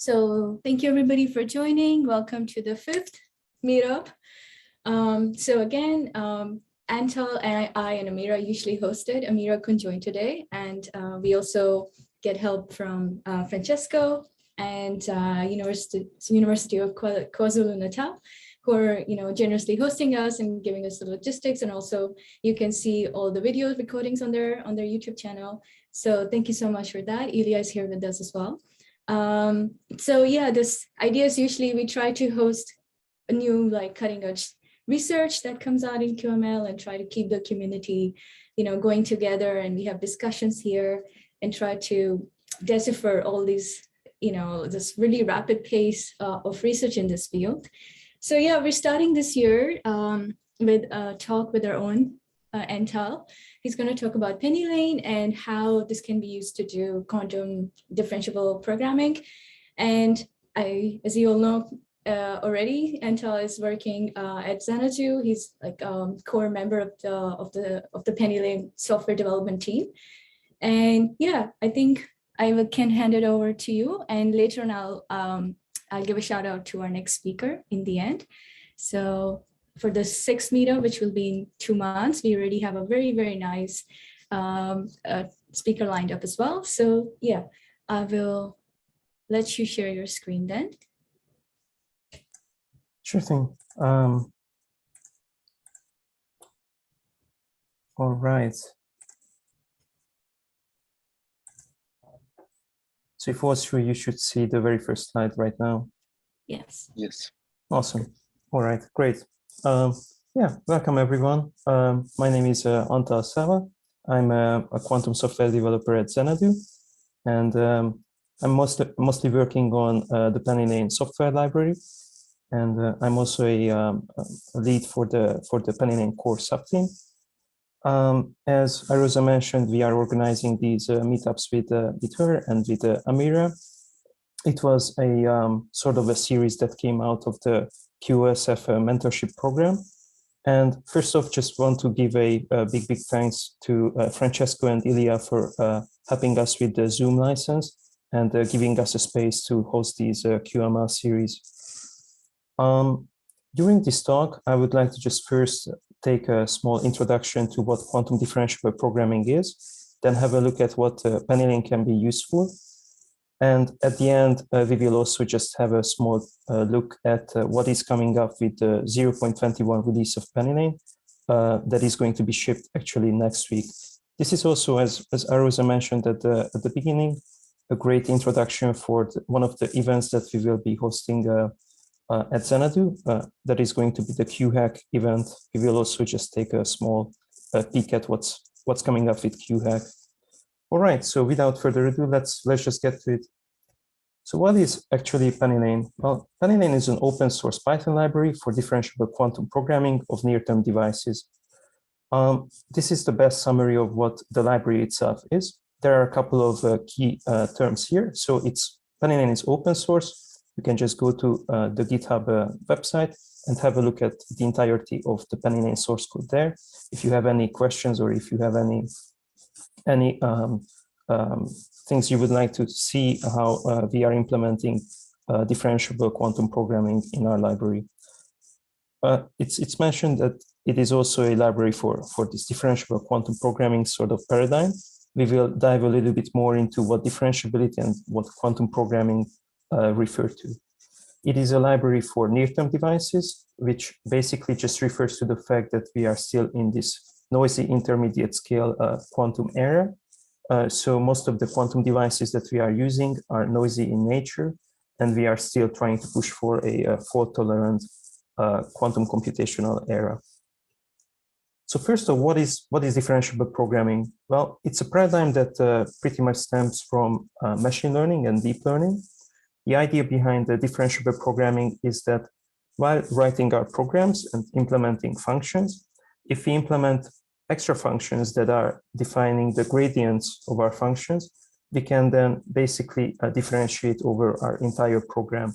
So thank you everybody for joining. Welcome to the 5th meetup. So again, Antal and I and Amira usually hosted. Amira couldn't join today. And we also get help from Francesco and University of KwaZulu-Natal, who are generously hosting us and giving us the logistics. And also you can see all the video recordings on their YouTube channel. So thank you so much for that. Ilya is here with us as well. So yeah, this idea is usually we try to host a new cutting edge research that comes out in QML and try to keep the community, going together, and we have discussions here and try to decipher all these, this really rapid pace of research in this field. So yeah, we're starting this year with a talk with our own Antal. He's going to talk about PennyLane and how this can be used to do quantum differentiable programming. And as you all know already, Antal is working at Xanadu. He's like core member of the PennyLane software development team. And yeah, I think I can hand it over to you. And later on, I'll give a shout out to our next speaker in the end. So for the 6th meetup, which will be in 2 months, we already have a very, very nice speaker lined up as well. So yeah, I will let you share your screen then. Sure thing. All right. So if it was true, you should see the very first slide right now. Yes. Yes. Awesome. All right, great. Yeah, welcome everyone. My name is Antal Száva. I'm a quantum software developer at Xanadu, and I'm mostly working on the PennyLane software library, and I'm also a lead for the PennyLane core subteam. As Arosa mentioned, we are organizing these meetups with her and with Amira. It was a sort of a series that came out of the QSF mentorship program. And first off, just want to give a big thanks to Francesco and Ilya for helping us with the Zoom license and giving us a space to host these QML series. During this talk, I would like to just first take a small introduction to what quantum differentiable programming is, then have a look at what PennyLane can be used for. And at the end, we will also just have a small look at what is coming up with the 0.21 release of PennyLane that is going to be shipped actually next week. This is also, as Arosa mentioned at the beginning, a great introduction for one of the events that we will be hosting at Xanadu. That is going to be the Qhack event. We will also just take a small peek at what's coming up with Qhack. All right, so without further ado, let's just get to it. So what is actually PennyLane? Well, PennyLane is an open source Python library for differentiable quantum programming of near-term devices. This is the best summary of what the library itself is. There are a couple of key terms here. So PennyLane is open source. You can just go to the GitHub website and have a look at the entirety of the PennyLane source code there. If you have any questions or if you have any things you would like to see how we are implementing differentiable quantum programming in our library. It's mentioned that it is also a library for this differentiable quantum programming sort of paradigm. We will dive a little bit more into what differentiability and what quantum programming refer to. It is a library for near-term devices, which basically just refers to the fact that we are still in this noisy intermediate scale quantum era. So most of the quantum devices that we are using are noisy in nature, and we are still trying to push for a fault-tolerant quantum computational era. So first of all, what is differentiable programming? Well, it's a paradigm that pretty much stems from machine learning and deep learning. The idea behind the differentiable programming is that while writing our programs and implementing functions, if we implement extra functions that are defining the gradients of our functions, we can then basically differentiate over our entire program.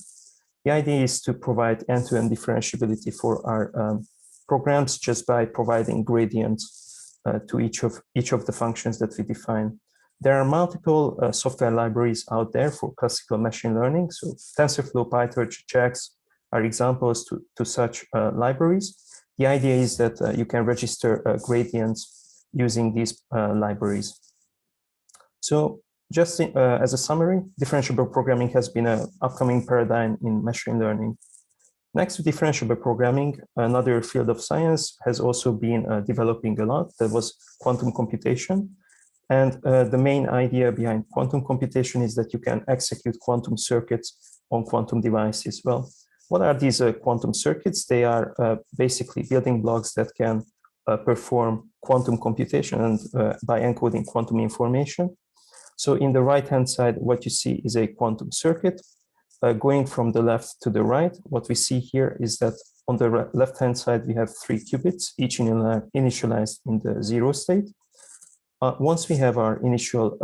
The idea is to provide end-to-end differentiability for our programs just by providing gradients to each of the functions that we define. There are multiple software libraries out there for classical machine learning. So TensorFlow, PyTorch, Qhack are examples to such libraries. The idea is that you can register gradients using these libraries. So just as a summary, differentiable programming has been an upcoming paradigm in machine learning. Next to differentiable programming, another field of science has also been developing a lot. That was quantum computation. And the main idea behind quantum computation is that you can execute quantum circuits on quantum devices. Well, what are these quantum circuits? They are basically building blocks that can perform quantum computation and by encoding quantum information. So in the right-hand side, what you see is a quantum circuit. Going from the left to the right, what we see here is that on the left-hand side, we have 3 qubits, each initialized in the 0 state. Once we have our initial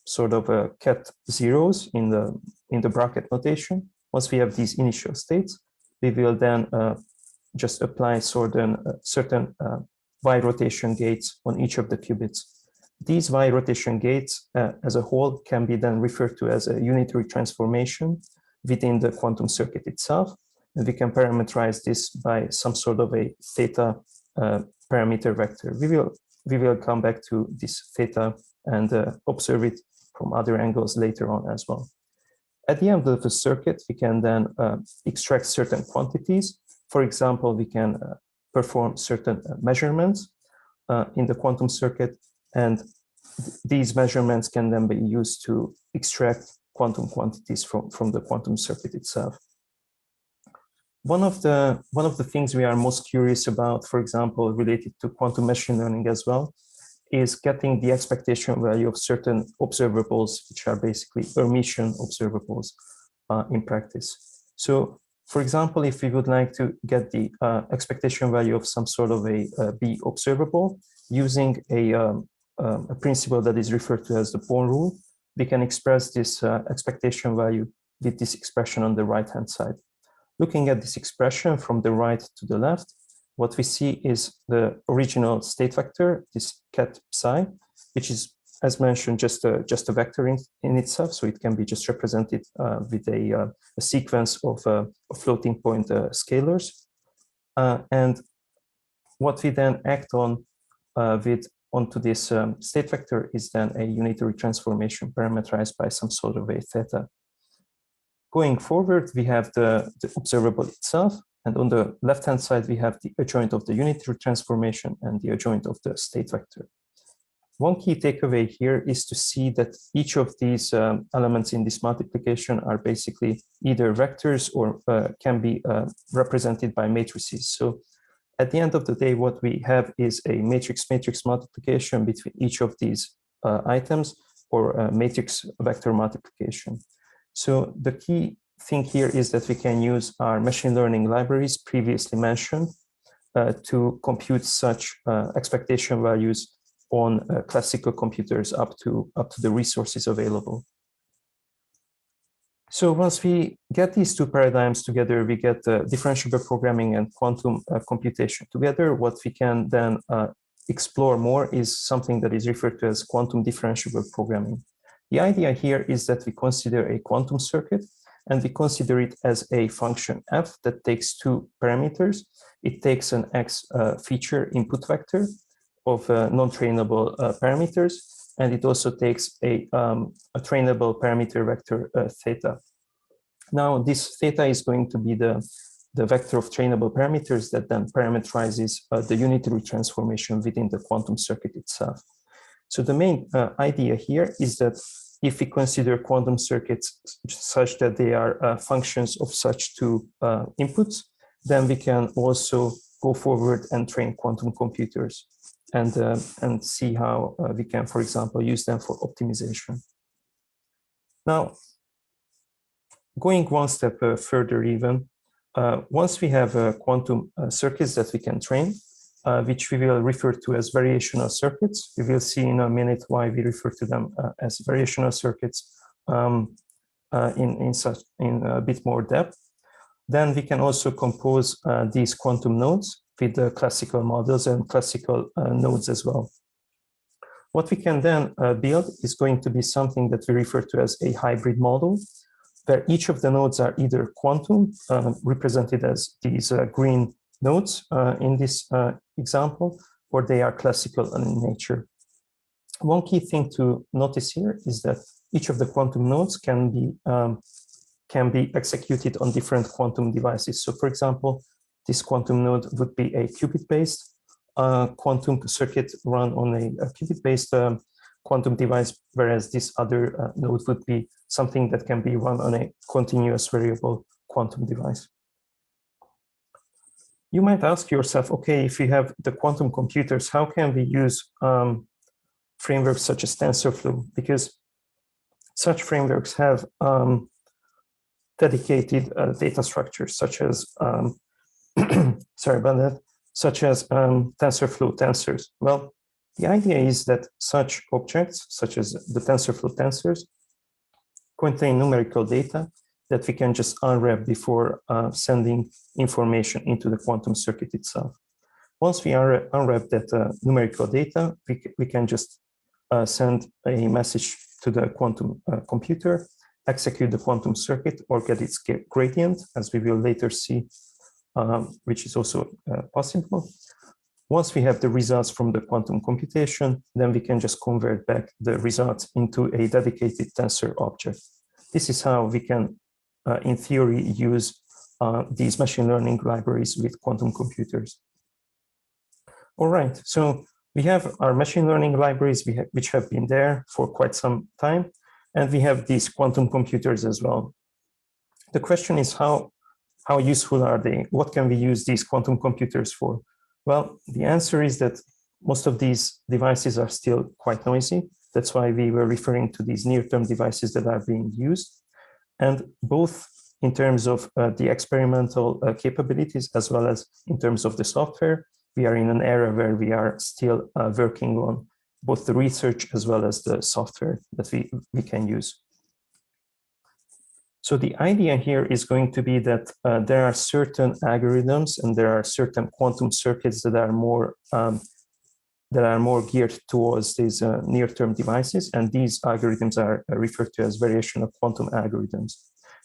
sort of ket zeros in the bracket notation, once we have these initial states, we will then just apply certain Y rotation gates on each of the qubits. These Y rotation gates as a whole can be then referred to as a unitary transformation within the quantum circuit itself. And we can parameterize this by some sort of a theta parameter vector. We will come back to this theta and observe it from other angles later on as well. At the end of the circuit, we can then extract certain quantities. For example, we can perform certain measurements in the quantum circuit, and these measurements can then be used to extract quantum quantities from the quantum circuit itself. One of the things we are most curious about, for example, related to quantum machine learning as well, is getting the expectation value of certain observables, which are basically Hermitian observables in practice. So, for example, if we would like to get the expectation value of some sort of a B observable using a principle that is referred to as the Born rule, we can express this expectation value with this expression on the right-hand side. Looking at this expression from the right to the left, what we see is the original state vector, this ket psi, which is, as mentioned, just a vector in itself. So it can be just represented with a sequence of floating point scalars. And what we then act on onto this state vector is then a unitary transformation parameterized by some sort of a theta. Going forward, we have the observable itself. And on the left-hand side, we have the adjoint of the unitary transformation and the adjoint of the state vector. One key takeaway here is to see that each of these elements in this multiplication are basically either vectors or can be represented by matrices. So at the end of the day, what we have is a matrix-matrix multiplication between each of these items, or a matrix vector multiplication. So the key thing here is that we can use our machine learning libraries previously mentioned to compute such expectation values on classical computers up to the resources available. So once we get these two paradigms together, we get differentiable programming and quantum computation together. What we can then explore more is something that is referred to as quantum differentiable programming. The idea here is that we consider a quantum circuit and we consider it as a function f that takes 2 parameters. It takes an x feature input vector of non-trainable parameters, and it also takes a trainable parameter vector theta. Now, this theta is going to be the vector of trainable parameters that then parameterizes the unitary transformation within the quantum circuit itself. So the main idea here is that if we consider quantum circuits such that they are functions of such 2 inputs, then we can also go forward and train quantum computers and see how we can, for example, use them for optimization. Now, going one step further even, once we have quantum circuits that we can train, which we will refer to as variational circuits. We will see in a minute why we refer to them as variational circuits in a bit more depth. Then we can also compose these quantum nodes with the classical models and classical nodes as well. What we can then build is going to be something that we refer to as a hybrid model, where each of the nodes are either quantum, represented as these green nodes in this example, or they are classical in nature. One key thing to notice here is that each of the quantum nodes can be executed on different quantum devices. So for example, this quantum node would be a qubit-based quantum circuit run on a qubit-based quantum device, whereas this other node would be something that can be run on a continuous variable quantum device. You might ask yourself, okay, if we have the quantum computers, how can we use frameworks such as TensorFlow? Because such frameworks have dedicated data structures such as, sorry about that, such as TensorFlow tensors. Well, the idea is that such objects, such as the TensorFlow tensors, contain numerical data that we can just unwrap before sending information into the quantum circuit itself. Once we unwrap that numerical data, we can just send a message to the quantum computer, execute the quantum circuit, or get its gradient, as we will later see, which is also possible. Once we have the results from the quantum computation, then we can just convert back the results into a dedicated tensor object. This is how we can, in theory, use these machine learning libraries with quantum computers. All right, so we have our machine learning libraries which have been there for quite some time, and we have these quantum computers as well. The question is how useful are they? What can we use these quantum computers for? Well, the answer is that most of these devices are still quite noisy. That's why we were referring to these near-term devices that are being used. And both in terms of the experimental capabilities, as well as in terms of the software, we are in an era where we are still working on both the research as well as the software that we can use. So the idea here is going to be that there are certain algorithms and there are certain quantum circuits that are more geared towards these near-term devices, and these algorithms are referred to as variation of quantum algorithms.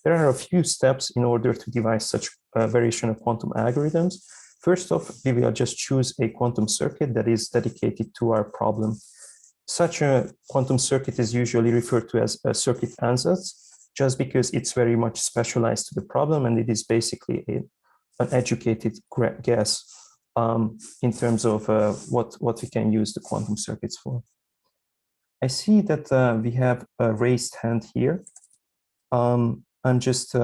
There are a few steps in order to devise such variation of quantum algorithms. First off, we will just choose a quantum circuit that is dedicated to our problem. Such a quantum circuit is usually referred to as a circuit ansatz, just because it's very much specialized to the problem, and it is basically an educated guess in terms of what we can use the quantum circuits for. I see that we have a raised hand here. I'm just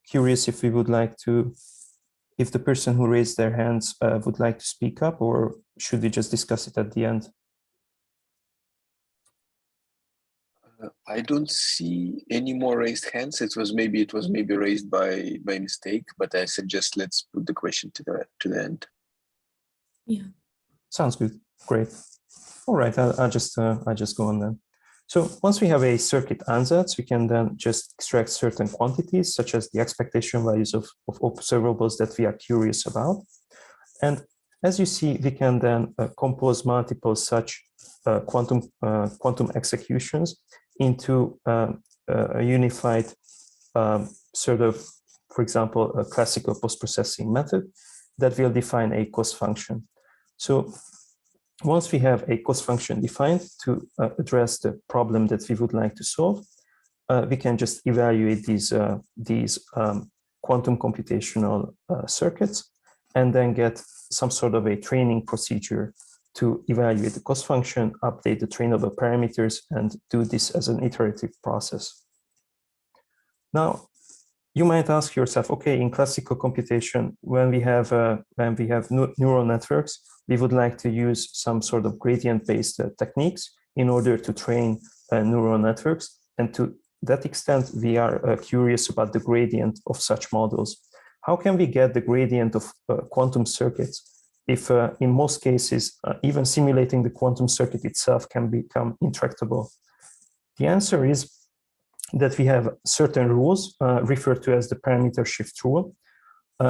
curious if we would like to, if the person who raised their hands would like to speak up, or should we just discuss it at the end? I don't see any more raised hands. It was maybe raised by mistake, but I suggest let's put the question to the end. Yeah. Sounds good. Great. All right. I'll just go on then. So once we have a circuit ansatz, we can then just extract certain quantities, such as the expectation values of observables that we are curious about. And as you see, we can then compose multiple such quantum executions into a unified sort of, for example, a classical post-processing method that will define a cost function. So once we have a cost function defined to address the problem that we would like to solve, we can just evaluate these quantum computational circuits and then get some sort of a training procedure to evaluate the cost function, update the trainable parameters, and do this as an iterative process. Now, you might ask yourself, okay, in classical computation, when we have neural networks, we would like to use some sort of gradient-based techniques in order to train neural networks. And to that extent, we are curious about the gradient of such models. How can we get the gradient of quantum circuits if in most cases, even simulating the quantum circuit itself can become intractable? The answer is that we have certain rules referred to as the parameter shift rule,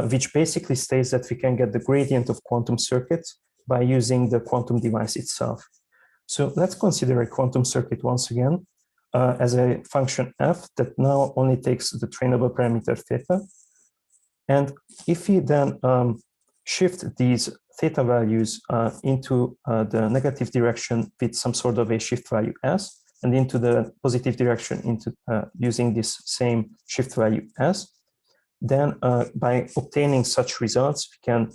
which basically states that we can get the gradient of quantum circuits by using the quantum device itself. So let's consider a quantum circuit once again as a function f that now only takes the trainable parameter theta. And if we then shift these theta values into the negative direction with some sort of a shift value s, and into the positive direction into using this same shift value s, then by obtaining such results, we can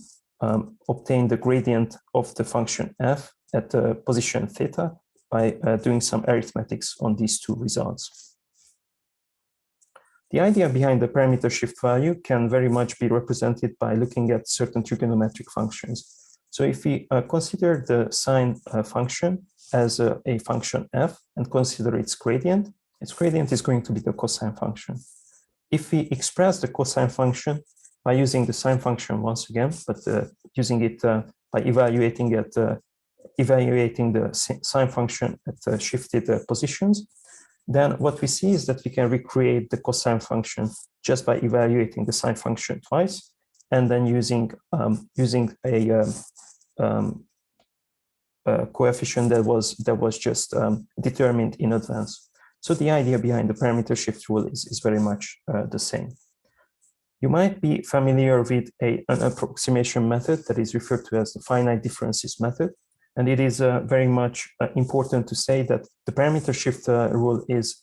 obtain the gradient of the function f at the position theta by doing some arithmetics on these two results. The idea behind the parameter shift value can very much be represented by looking at certain trigonometric functions. So if we consider the sine function as a function f and consider its gradient is going to be the cosine function. If we express the cosine function by using the sine function once again, but using it by evaluating the sine function at shifted positions, then what we see is that we can recreate the cosine function just by evaluating the sine function twice, and then using a coefficient that was just determined in advance. So the idea behind the parameter shift rule is very much the same. You might be familiar with an approximation method that is referred to as the finite differences method. And it is very much important to say that the parameter shift rule is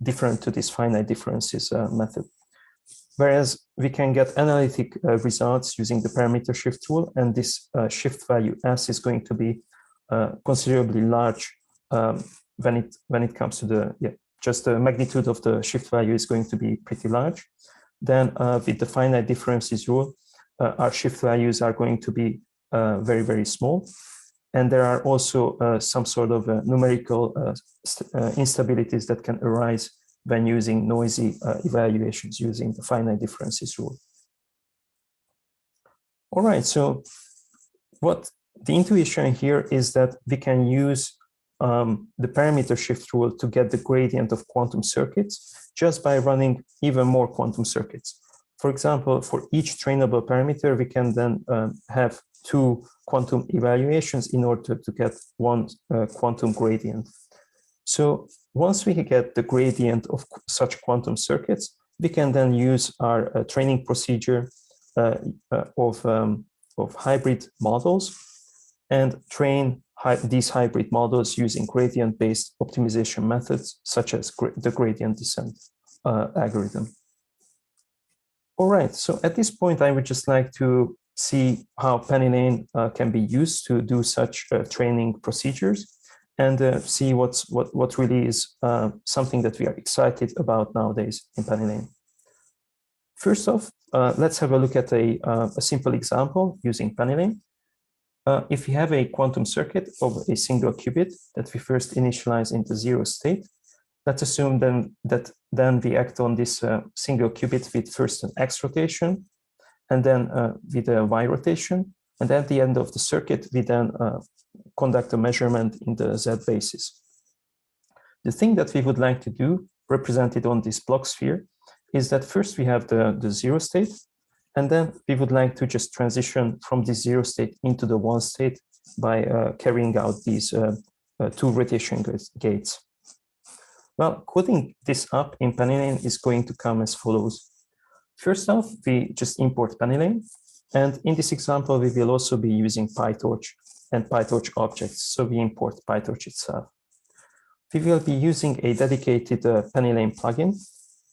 different to this finite differences method. Whereas we can get analytic results using the parameter shift rule, and this shift value s is going to be considerably large when it comes to just the magnitude of the shift value is going to be pretty large. Then with the finite differences rule, our shift values are going to be very, very small. And there are also some sort of numerical instabilities that can arise when using noisy evaluations using the finite differences rule. All right, so what the intuition here is that we can use the parameter shift rule to get the gradient of quantum circuits just by running even more quantum circuits. For example, for each trainable parameter, we can then have two quantum evaluations in order to get one quantum gradient. So once we get the gradient of such quantum circuits, we can then use our training procedure of hybrid models and train these hybrid models using gradient-based optimization methods, such as the gradient descent algorithm. All right, so at this point, I would just like to see how PennyLane can be used to do such training procedures, and see what really is something that we are excited about nowadays in PennyLane. First off, let's have a look at a simple example using PennyLane. If we have a quantum circuit of a single qubit that we first initialize into 0 state, let's assume then that we act on this single qubit with first an x rotation, and then with a y rotation, and at the end of the circuit, we then conduct a measurement in the z basis. The thing that we would like to do, represented on this block sphere, is that first we have the 0 state, and then we would like to just transition from this 0 state into the 1 state by carrying out these two rotation gates. Well, coding this up in PennyLane is going to come as follows. First off, we just import PennyLane, and in this example, we will also be using PyTorch and PyTorch objects, so we import PyTorch itself. We will be using a dedicated PennyLane plugin.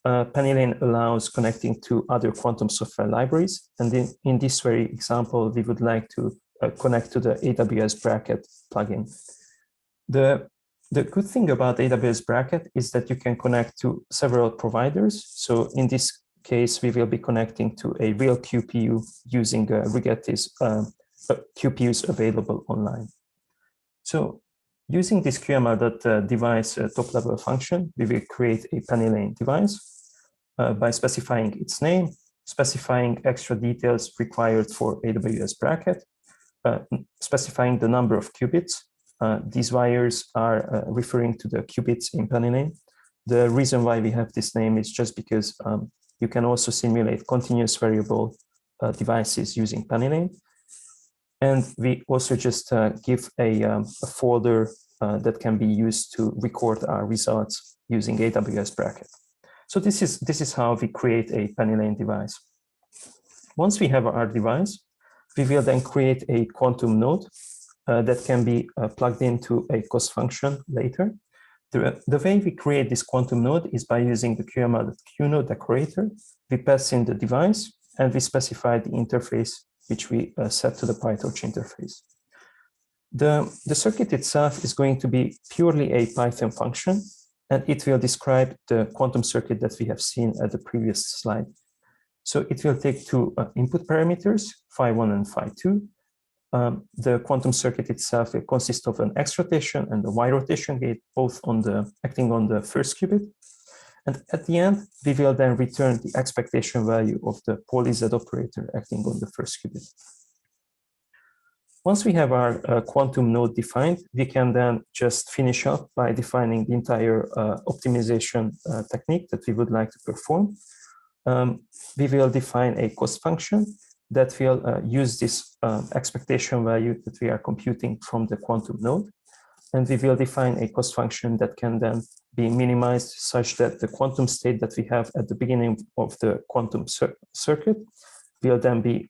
PennyLane allows connecting to other quantum software libraries, and in this very example, we would like to connect to the AWS Bracket plugin. The good thing about AWS Bracket is that you can connect to several providers. So in this case, we will be connecting to a real QPU using Rigetti's QPUs available online. So using this QML.device top-level function, we will create a PennyLane device by specifying its name, specifying extra details required for AWS Bracket, specifying the number of qubits. These wires are referring to the qubits in PennyLane. The reason why we have this name is just because you can also simulate continuous variable devices using PennyLane. And we also just give a folder that can be used to record our results using AWS Bracket. So this is how we create a PennyLane device. Once we have our device, we will then create a quantum node that can be plugged into a cost function later. The way we create this quantum node is by using the QML QNode decorator. We pass in the device and we specify the interface which we set to the PyTorch interface. The circuit itself is going to be purely a Python function, and it will describe the quantum circuit that we have seen at the previous slide. So it will take two input parameters, phi1 and phi2. The quantum circuit itself will consist of an X rotation and a Y rotation gate, both acting on the first qubit. And at the end, we will then return the expectation value of the Pauli Z operator acting on the first qubit. Once we have our quantum node defined, we can then just finish up by defining the entire optimization technique that we would like to perform. We will define a cost function that will use this expectation value that we are computing from the quantum node. And we will define a cost function that can then be minimized such that the quantum state that we have at the beginning of the quantum circuit will then be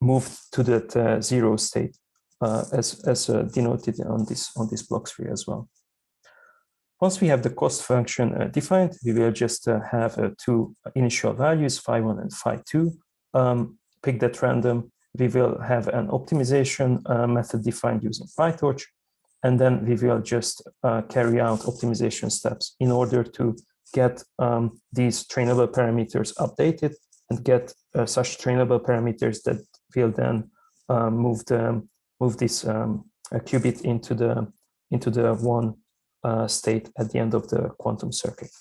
moved to that zero state as denoted on this block tree as well. Once we have the cost function defined, we will just have two initial values, phi1 and phi2, picked at random. We will have an optimization method defined using PyTorch, and then we will just carry out optimization steps in order to get these trainable parameters updated and get such trainable parameters that will then move this qubit into the one state at the end of the quantum circuit.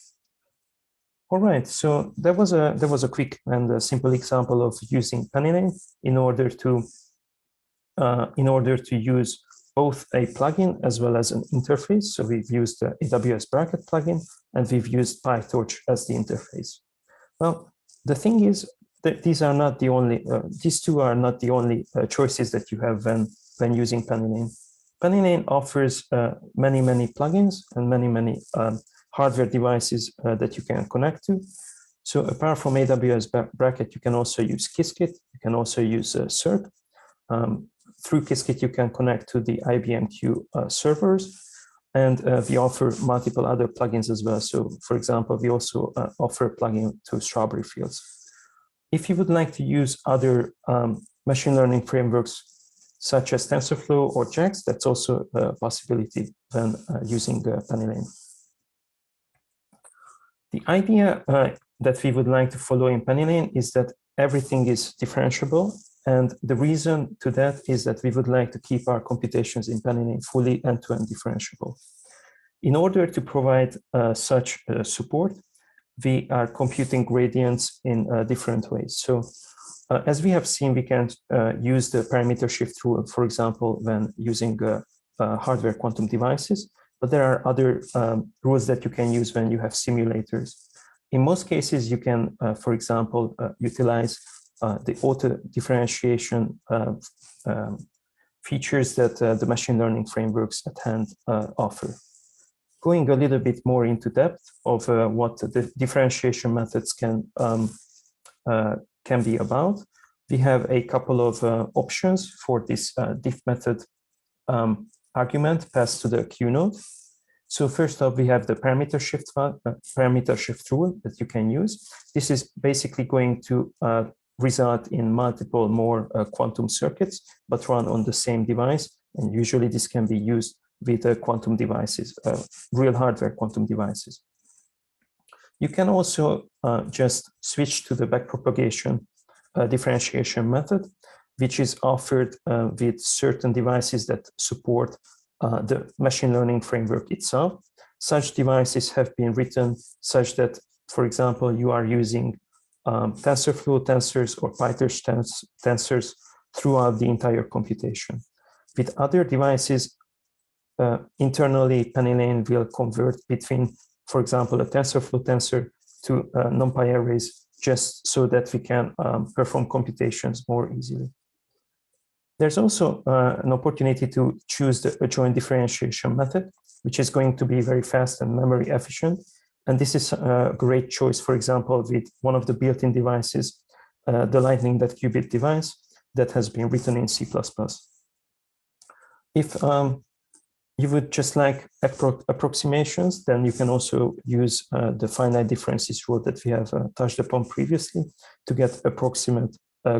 All right, so that was a quick and a simple example of using PennyLane in order to use both a plugin as well as an interface. So we've used the AWS Bracket plugin and we've used PyTorch as the interface. Well, the thing is that these are not the only; these two are not the only choices that you have when using PennyLane. PennyLane offers many plugins and many hardware devices that you can connect to. So apart from AWS Bracket, you can also use Qiskit. You can also use SERP. Through Qiskit, you can connect to the IBM Q servers, and we offer multiple other plugins as well. So, for example, we also offer a plugin to Strawberry Fields. If you would like to use other machine learning frameworks such as Tensorflow or Qhack, that's also a possibility when using PennyLane. The idea that we would like to follow in PennyLane is that everything is differentiable. And the reason to that is that we would like to keep our computations in PennyLane fully end-to-end differentiable. In order to provide such support, we are computing gradients in different ways. So as we have seen, we can use the parameter shift rule, for example, when using hardware quantum devices, but there are other rules that you can use when you have simulators. In most cases, you can, for example, utilize the auto differentiation features that the machine learning frameworks at hand offer. Going a little bit more into depth of what the differentiation methods can be about, we have a couple of options for this diff method argument passed to the Q node. So first up, we have the parameter shift rule that you can use. This is basically going to result in multiple more quantum circuits, but run on the same device. And usually this can be used with quantum devices, real hardware quantum devices. You can also just switch to the backpropagation differentiation method, which is offered with certain devices that support the machine learning framework itself. Such devices have been written such that, for example, you are using TensorFlow tensors or PyTorch tensors throughout the entire computation. With other devices, internally, PennyLane will convert between, for example, a TensorFlow tensor to NumPy arrays just so that we can perform computations more easily. There's also an opportunity to choose the joint differentiation method, which is going to be very fast and memory efficient. And this is a great choice, for example, with one of the built-in devices, the lightning.qubit device that has been written in C++. If you would just like approximations, then you can also use the finite differences rule that we have touched upon previously to get approximate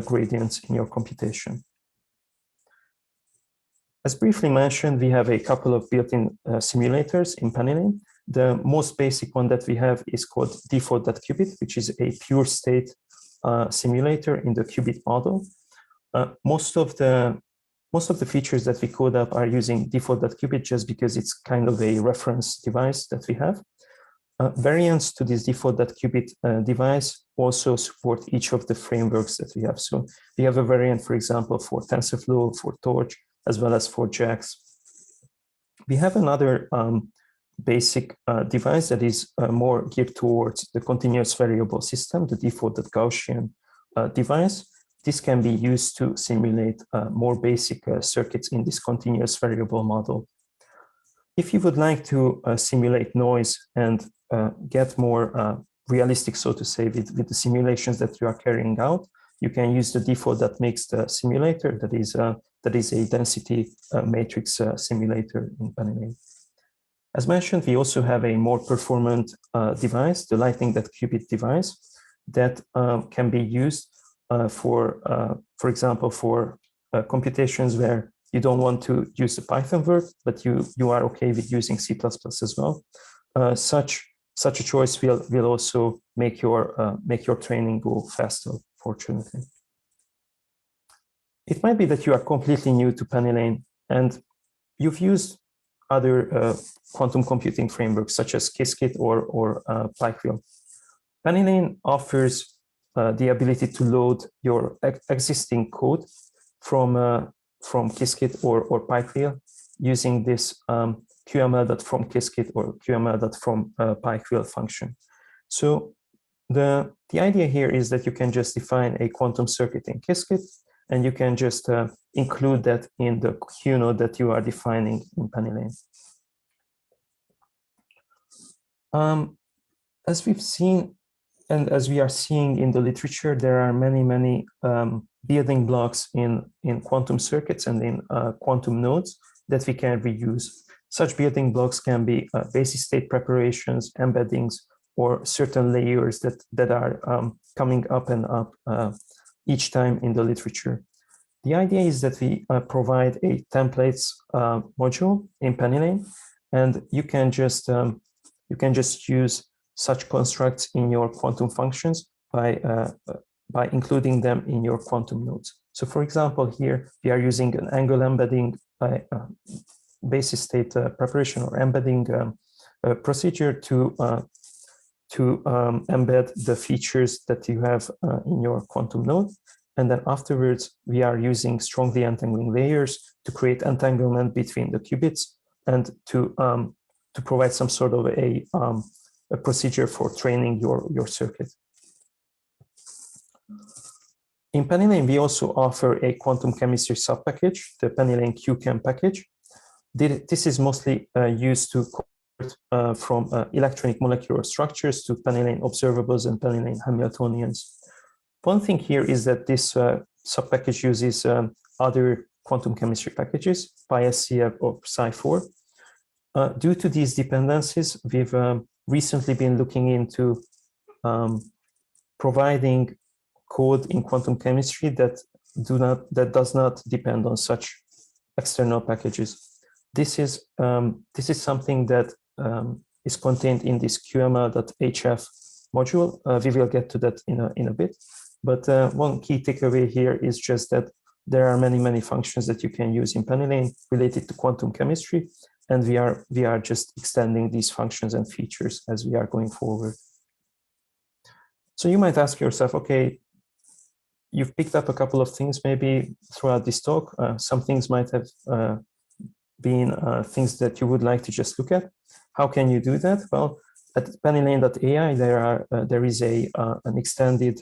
gradients in your computation. As briefly mentioned, we have a couple of built-in simulators in PennyLane. The most basic one that we have is called default.qubit, which is a pure state simulator in the qubit model. Most of the features that we code up are using default.qubit just because it's kind of a reference device that we have. Variants to this default.qubit device also support each of the frameworks that we have. So we have a variant, for example, for Tensorflow, for Torch, as well as for Qhack. We have another basic device that is more geared towards the continuous variable system, the default.Gaussian device. This can be used to simulate more basic circuits in this continuous variable model. If you would like to simulate noise and get more realistic, so to say, with the simulations that you are carrying out, you can use the default.mixed simulator that is a density matrix simulator in PennyLane. As mentioned, we also have a more performant device, the lightning.qubit device, that can be used for example, for computations where you don't want to use the Python word, but you are okay with using C++ as well. Such a choice will also make your training go faster, fortunately. It might be that you are completely new to PennyLane and you've used other quantum computing frameworks such as Qiskit or Python. PennyLane offers the ability to load your existing code from Qiskit or Python using this QML.fromQuiskit or QML.fromPython function. So the idea here is that you can just define a quantum circuit in Qiskit, and you can just include that in the Q node that you are defining in PennyLane. As we've seen, and as we are seeing in the literature, there are many building blocks in quantum circuits and in quantum nodes that we can reuse. Such building blocks can be basic state preparations, embeddings, or certain layers that are coming up and up each time in the literature. The idea is that we provide a templates module in PennyLane, and you can just use such constructs in your quantum functions by including them in your quantum nodes. So, for example, here we are using an angle embedding basis state preparation or embedding procedure to embed the features that you have in your quantum node. And then afterwards, we are using strongly entangling layers to create entanglement between the qubits and to provide some sort of a procedure for training your circuit. In PennyLane, we also offer a quantum chemistry subpackage, the PennyLane QChem package. This is mostly used to convert from electronic molecular structures to PennyLane observables and PennyLane Hamiltonians. One thing here is that this subpackage uses other quantum chemistry packages, PySCF or Psi4. Due to these dependencies, we've recently been looking into providing code in quantum chemistry that does not depend on such external packages. This is something that is contained in this QML.hf module. We will get to that in a bit. But one key takeaway here is just that there are many functions that you can use in PennyLane related to quantum chemistry, and we are just extending these functions and features as we are going forward. So you might ask yourself, okay, you've picked up a couple of things maybe throughout this talk. Some things might have been things that you would like to just look at. How can you do that? Well, at PennyLaneai, there is an extended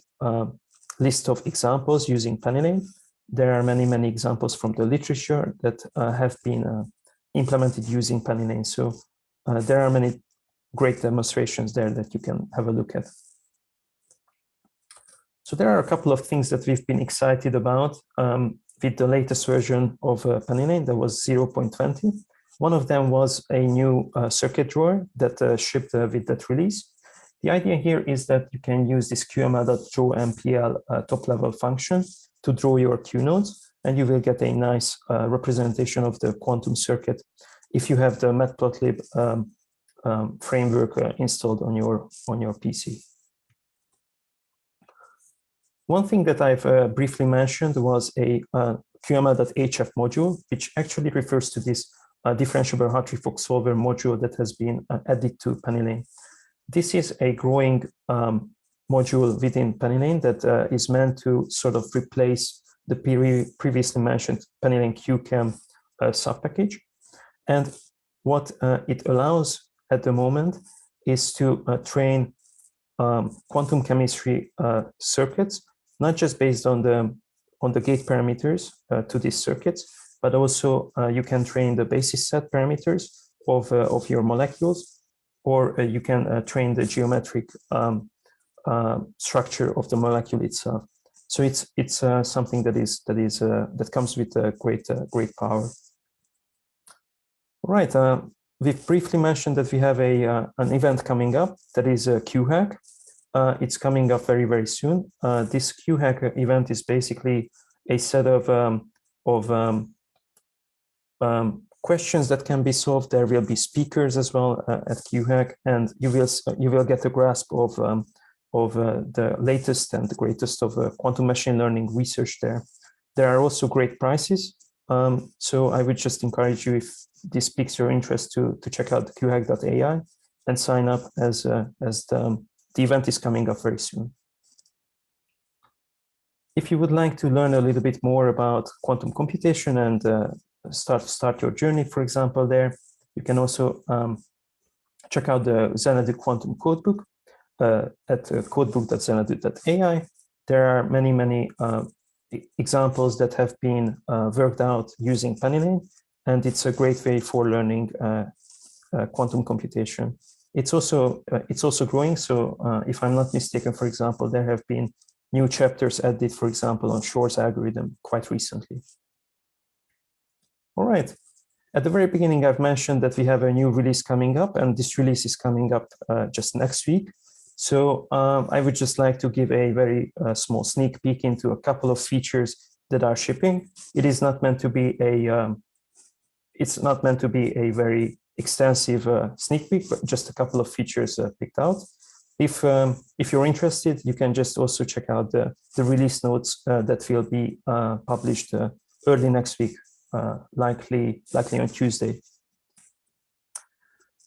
list of examples using PennyLane. There are many examples from the literature that have been implemented using PennyLane. So there are many great demonstrations there that you can have a look at. So there are a couple of things that we've been excited about with the latest version of PennyLane, that was 0.20. One of them was a new circuit drawer that shipped with that release. The idea here is that you can use this QML.drawMPL top-level function to draw your Q nodes, and you will get a nice representation of the quantum circuit if you have the Matplotlib framework installed on your PC. One thing that I've briefly mentioned was a QML.hf module, which actually refers to this differentiable Hartree-Fock solver module that has been added to PennyLane. This is a growing module within PennyLane that is meant to sort of replace the previously mentioned PennyLane QChem subpackage. And what it allows at the moment is to train quantum chemistry circuits, not just based on the gate parameters to these circuits, but also you can train the basis set parameters of your molecules, or you can train the geometric structure of the molecule itself. So it's something that comes with great power. All right, we've briefly mentioned that we have an event coming up that is Qhack. It's coming up very soon. This Qhack event is basically a set of questions that can be solved. There will be speakers as well at Qhack, and you will get a grasp of the latest and the greatest of quantum machine learning research there. There are also great prizes. So I would just encourage you, if this piques your interest, to check out Qhack.ai and sign up as the event is coming up very soon. If you would like to learn a little bit more about quantum computation and start your journey, for example, there, you can also check out the Xanadu quantum codebook at codebook.xanadu.ai. There are many examples that have been worked out using PennyLane, and it's a great way for learning quantum computation. It's also growing. So if I'm not mistaken, for example, there have been new chapters added, for example, on Shor's algorithm quite recently. All right. At the very beginning, I've mentioned that we have a new release coming up, and this release is coming up just next week. So I would just like to give a very small sneak peek into a couple of features that are shipping. It is not meant to be a very extensive sneak peek, but just a couple of features picked out. If you're interested, you can just also check out the release notes that will be published early next week, likely on Tuesday.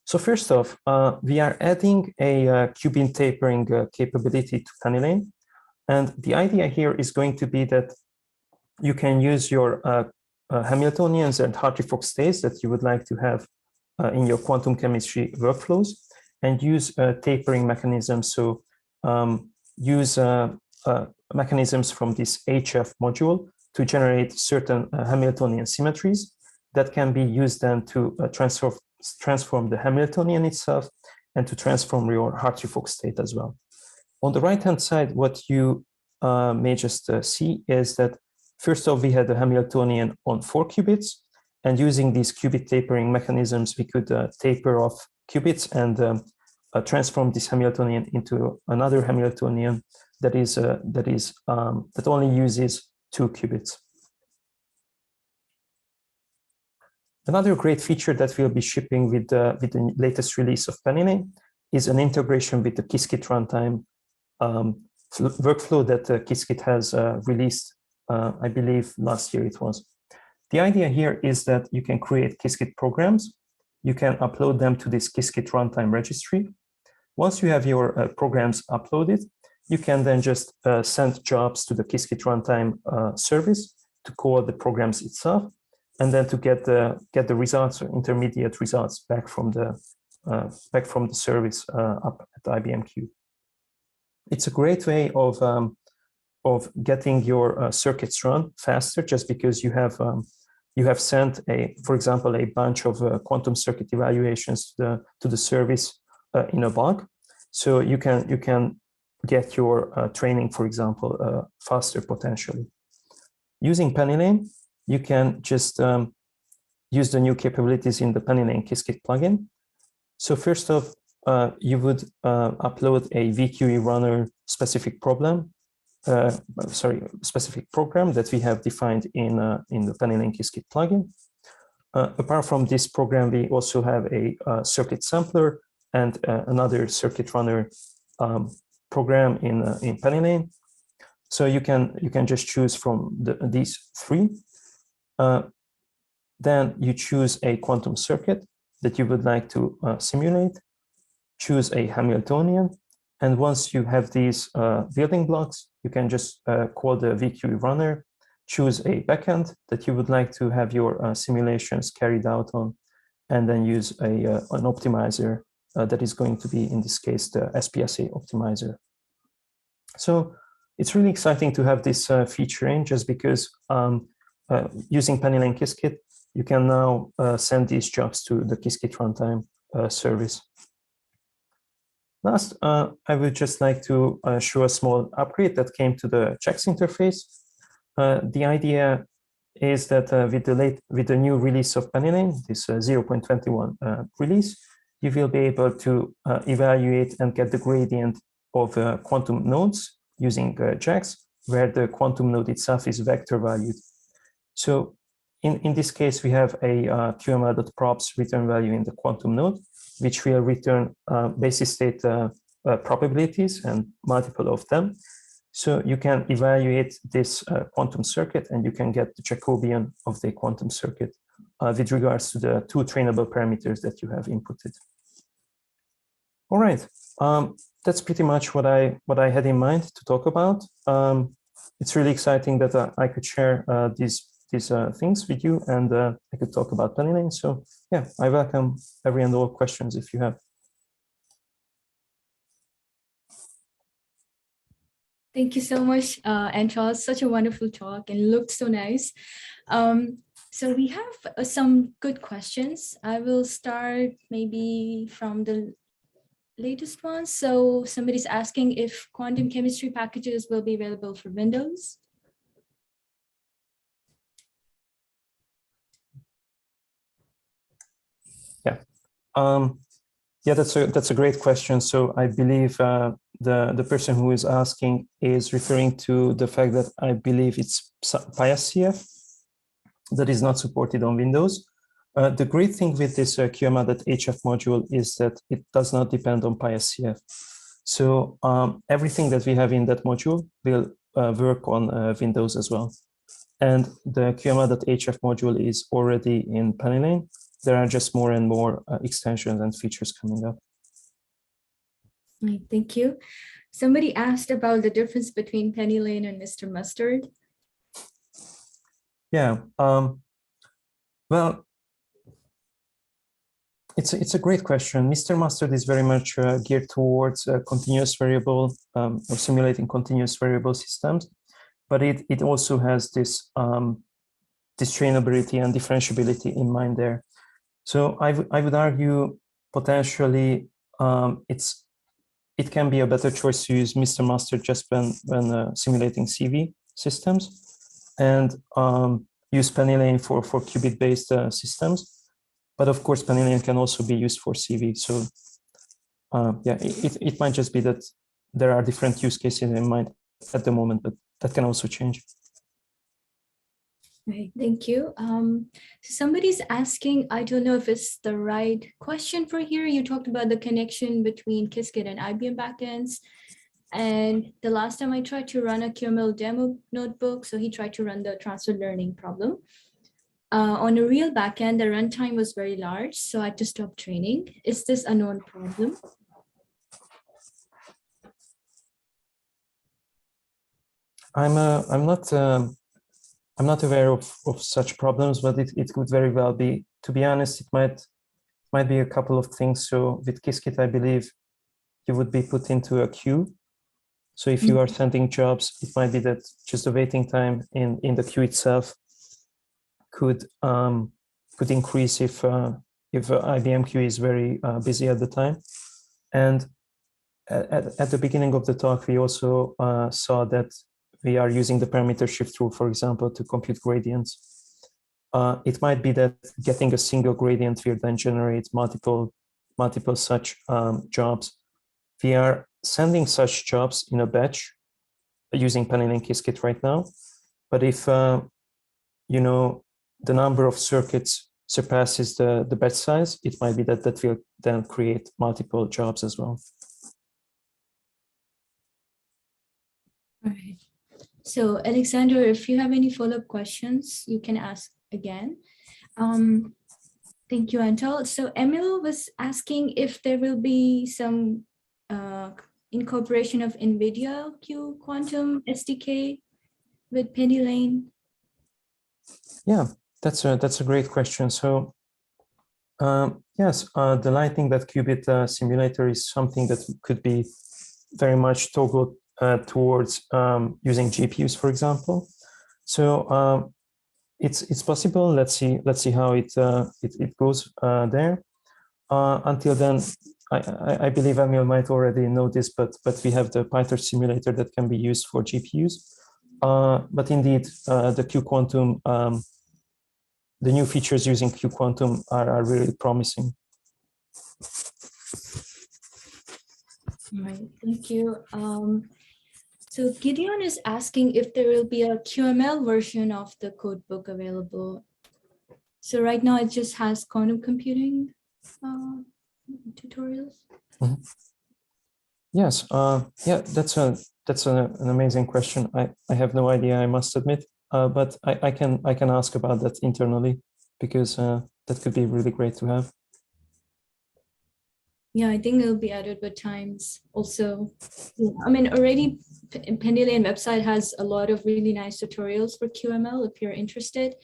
So first off, we are adding a qubit tapering capability to PennyLane, and the idea here is going to be that you can use your Hamiltonians and Hartree-Fock states that you would like to have in your quantum chemistry workflows, and use tapering mechanisms. So use mechanisms from this HF module to generate certain Hamiltonian symmetries that can be used then to transform the Hamiltonian itself and to transform your Hartree-Fock state as well. On the right-hand side, what you may just see is that first off, we had the Hamiltonian on 4 qubits, and using these qubit tapering mechanisms, we could taper off qubits and transform this Hamiltonian into another Hamiltonian that only uses 2 qubits. Another great feature that we'll be shipping with the latest release of PennyLane is an integration with the kiskit runtime workflow that kiskit has released, I believe last year it was. The idea here is that you can create kiskit programs. You can upload them to this kiskit runtime registry. Once you have your programs uploaded, you can then just send jobs to the kiskit runtime service to call the programs itself, and then to get the results or intermediate results back from the back from the service up at IBM Q. It's a great way of getting your circuits run faster, just because you have sent for example, a bunch of quantum circuit evaluations to the service in a bulk. So you can get your training, for example, faster potentially. Using PennyLane, you can just use the new capabilities in the PennyLane kiskit plugin. So first off, you would upload a VQE runner specific specific program that we have defined in the PennyLane kiskit plugin. Apart from this program, we also have a circuit sampler and another circuit runner program in PennyLane. So you can just choose from these three. Then you choose a quantum circuit that you would like to simulate, choose a Hamiltonian, and once you have these building blocks, you can just call the VQE runner, choose a backend that you would like to have your simulations carried out on, and then use an optimizer that is going to be, in this case, the SPSA optimizer. So it's really exciting to have this feature in, just because using PennyLane kiskit, you can now send these jobs to the kiskit runtime service. Last, I would just like to show a small upgrade that came to the Qhack interface. The idea is that with the new release of PennyLane, this 0.21 release, you will be able to evaluate and get the gradient of quantum nodes using Qhacks, where the quantum node itself is vector valued. So in this case, we have a QML.props return value in the quantum node, which will return basis state probabilities and multiple of them. So you can evaluate this quantum circuit, and you can get the Jacobian of the quantum circuit with regards to the two trainable parameters that you have inputted. All right, that's pretty much what I had in mind to talk about. It's really exciting that I could share these things with you, and I could talk about PennyLane. So yeah, I welcome every and all questions if you have. Thank you so much, Antal. Such a wonderful talk and looked so nice. So we have some good questions. I will start maybe from the latest one. So somebody's asking if quantum chemistry packages will be available for Windows. Yeah, yeah, that's a great question. So I believe the person who is asking is referring to the fact that I believe it's PySCF that is not supported on Windows. The great thing with this QML.hf module is that it does not depend on PySCF. So everything that we have in that module will work on Windows as well. And the QML.hf module is already in PennyLane. There are just more and more extensions and features coming up. Right, thank you. Somebody asked about the difference between PennyLane and Mr. Mustard. Yeah, well, it's a great question. Mr. Mustard is very much geared towards continuous variable or simulating continuous variable systems, but it also has this trainability and differentiability in mind there. So I would argue potentially it can be a better choice to use Mr. Mustard just when simulating CV systems, and use PennyLane for qubit-based systems. But of course, PennyLane can also be used for CV. So yeah, it might just be that there are different use cases in mind at the moment, but that can also change. Right, thank you. So somebody's asking, I don't know if it's the right question for here. You talked about the connection between Qiskit and IBM backends. And the last time I tried to run a QML demo notebook, so he tried to run the transfer learning problem. On a real backend, the runtime was very large, so I had to stop training. Is this a known problem? I'm not aware of such problems, but it could very well be. To be honest, might be a couple of things. So with kiskit, I believe you would be put into a queue. So if you are sending jobs, it might be that just the waiting time in the queue itself could increase if IBM queue is very busy at the time. And at the beginning of the talk, we also saw that we are using the parameter shift rule, for example, to compute gradients. It might be that getting a single gradient will then generate multiple such jobs. We are sending such jobs in a batch using PennyLane kiskit right now. But if you know, the number of circuits surpasses the batch size, it might be that will then create multiple jobs as well. All right. So Alexander, if you have any follow-up questions, you can ask again. Thank you, Antal. So Emil was asking if there will be some incorporation of NVIDIA Q Quantum SDK with PennyLane. Yeah, that's a great question. So yes, the Lightning qubit simulator is something that could be very much toggled towards using GPUs, for example. So it's possible. Let's see how it goes there. Until then, I believe Emil might already know this, but we have the PyTorch simulator that can be used for GPUs. But indeed, the Q Quantum, the new features using Q Quantum are really promising. All right, thank you. So Gideon is asking if there will be a QML version of the codebook available. So right now it just has quantum computing tutorials. Mm-hmm. Yes, yeah, that's an amazing question. I have no idea, I must admit, but I can ask about that internally, because that could be really great to have. Yeah, I think it'll be added with times also. I mean, already PennyLane website has a lot of really nice tutorials for QML if you're interested.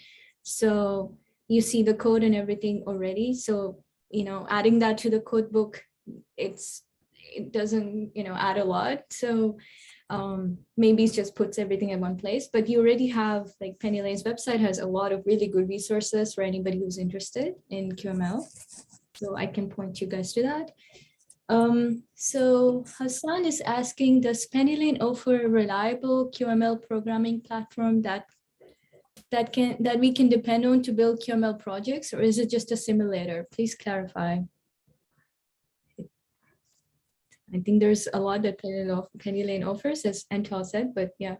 So you see the code and everything already. So, you know, adding that to the code book, it doesn't, you know, add a lot. So maybe it just puts everything in one place, but you already have, like, PennyLane's website has a lot of really good resources for anybody who's interested in QML. So I can point you guys to that. So Hassan is asking, does PennyLane offer a reliable QML programming platform that we can depend on to build QML projects, or is it just a simulator? Please clarify. I think there's a lot that PennyLane offers, as Antal said, but yeah,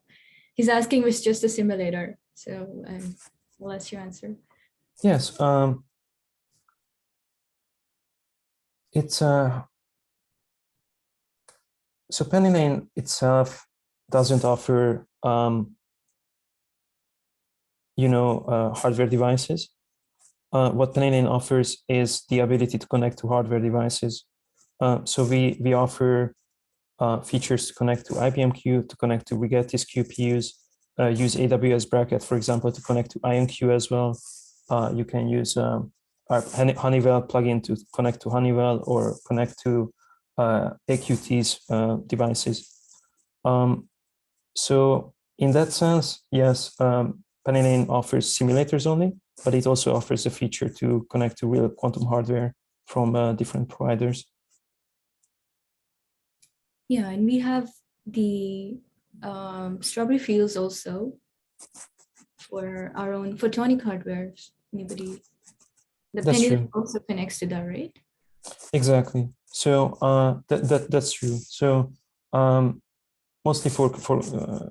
he's asking if it's just a simulator. So I'll let you answer. Yes, it's so PennyLane itself doesn't offer hardware devices. What PennyLane offers is the ability to connect to hardware devices. So we offer features to connect to IBM Q, to connect to Rigetti's QPUs, use AWS Bracket, for example, to connect to IonQ as well. You can use our Honeywell plugin to connect to Honeywell or connect to AQT's devices. So in that sense, yes, PennyLane offers simulators only, but it also offers a feature to connect to real quantum hardware from different providers. Yeah, and we have the Strawberry Fields also for our own photonic hardware. Anybody? The PennyLane also connects to that, right? Exactly. So that's true. So mostly for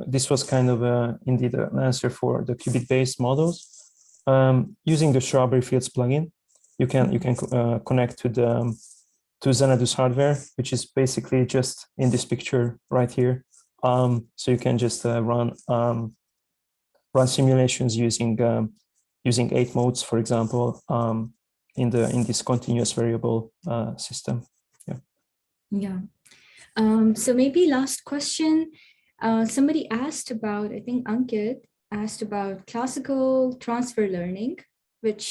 this was kind of indeed an answer for the qubit-based models. Using the Strawberry Fields plugin, you can connect to Xanadu's hardware, which is basically just in this picture right here. So you can just run simulations using 8 modes, for example, in this continuous variable system. Yeah. Yeah. So maybe last question. Somebody asked about, I think Ankit asked about classical transfer learning which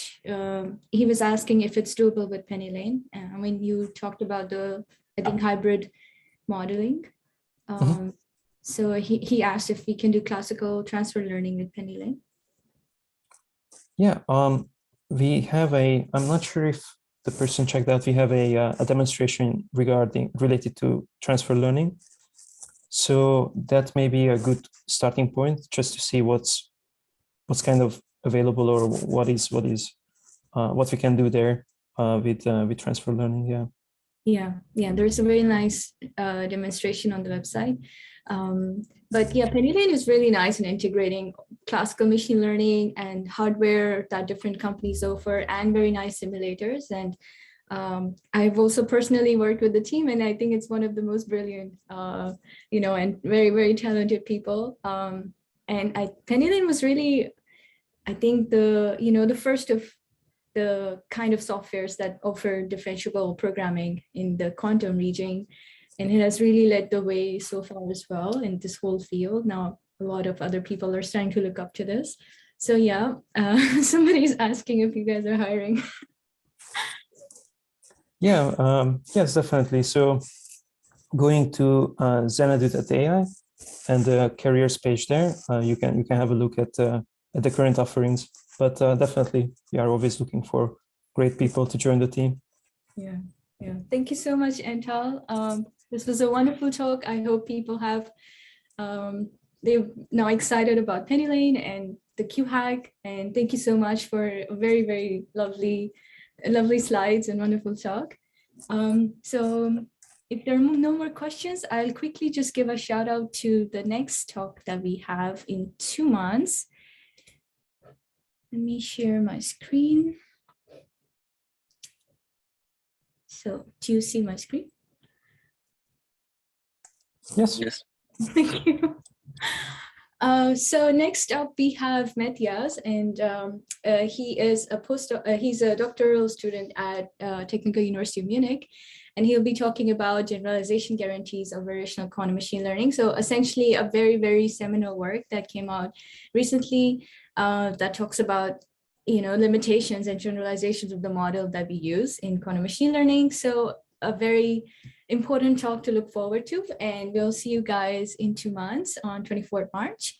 he was asking if it's doable with PennyLane. When you talked about the, I think, hybrid modeling. So he asked if we can do classical transfer learning with PennyLane. Yeah, we have I'm not sure if the person checked out, we have a demonstration related to transfer learning. So that may be a good starting point just to see what's kind of available, or what we can do there with transfer learning. Yeah, there's a very nice demonstration on the website. But yeah, PennyLane is really nice in integrating classical machine learning and hardware that different companies offer, and very nice simulators. And I've also personally worked with the team, and I think it's one of the most brilliant, and very, very talented people. And PennyLane was really, I think, the first of the kind of softwares that offer differentiable programming in the quantum region. And it has really led the way so far as well in this whole field. Now, a lot of other people are starting to look up to this. So yeah, somebody's asking if you guys are hiring. Yeah, yes, definitely. So going to Xanadu.ai and the careers page there, you can have a look at the current offerings. But definitely, we are always looking for great people to join the team. Yeah. Thank you so much, Antal. This was a wonderful talk. I hope people have they're now excited about PennyLane and the Qhack. And thank you so much for a very, very lovely slides and wonderful talk. So if there are no more questions, I'll quickly just give a shout out to the next talk that we have in 2 months. Let me share my screen. So do you see my screen? Yes. Thank you. So next up we have Matthias, and he is a he's a doctoral student at Technical University of Munich, and he'll be talking about generalization guarantees of variational quantum machine learning. So essentially a very, very seminal work that came out recently that talks about limitations and generalizations of the model that we use in quantum machine learning. So a very important talk to look forward to, and we'll see you guys in 2 months on 24th March.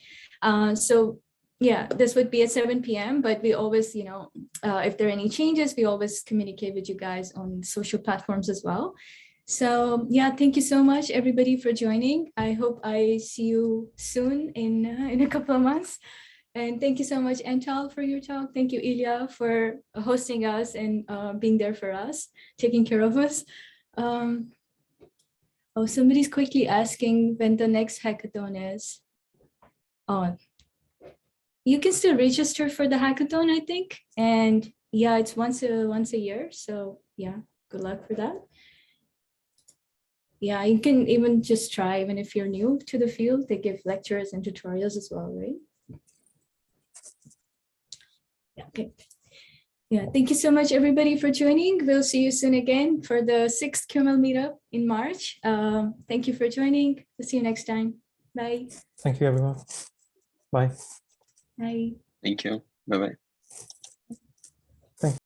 So yeah, this would be at 7 p.m. but we always, if there are any changes, we always communicate with you guys on social platforms as well. So yeah, thank you so much everybody for joining. I hope I see you soon in a couple of months. And thank you so much, Antal, for your talk. Thank you, Ilya, for hosting us and being there for us, taking care of us. Oh, somebody's quickly asking when the next hackathon is. Oh, you can still register for the hackathon, I think. And yeah, it's once a year. So yeah, good luck for that. Yeah, you can even just try, even if you're new to the field. They give lectures and tutorials as well, right? Yeah, okay. Yeah, thank you so much, everybody, for joining. We'll see you soon again for the 6th QML Meetup in March. Thank you for joining. We'll see you next time. Bye. Thank you, everyone. Bye. Bye. Thank you. Bye-bye.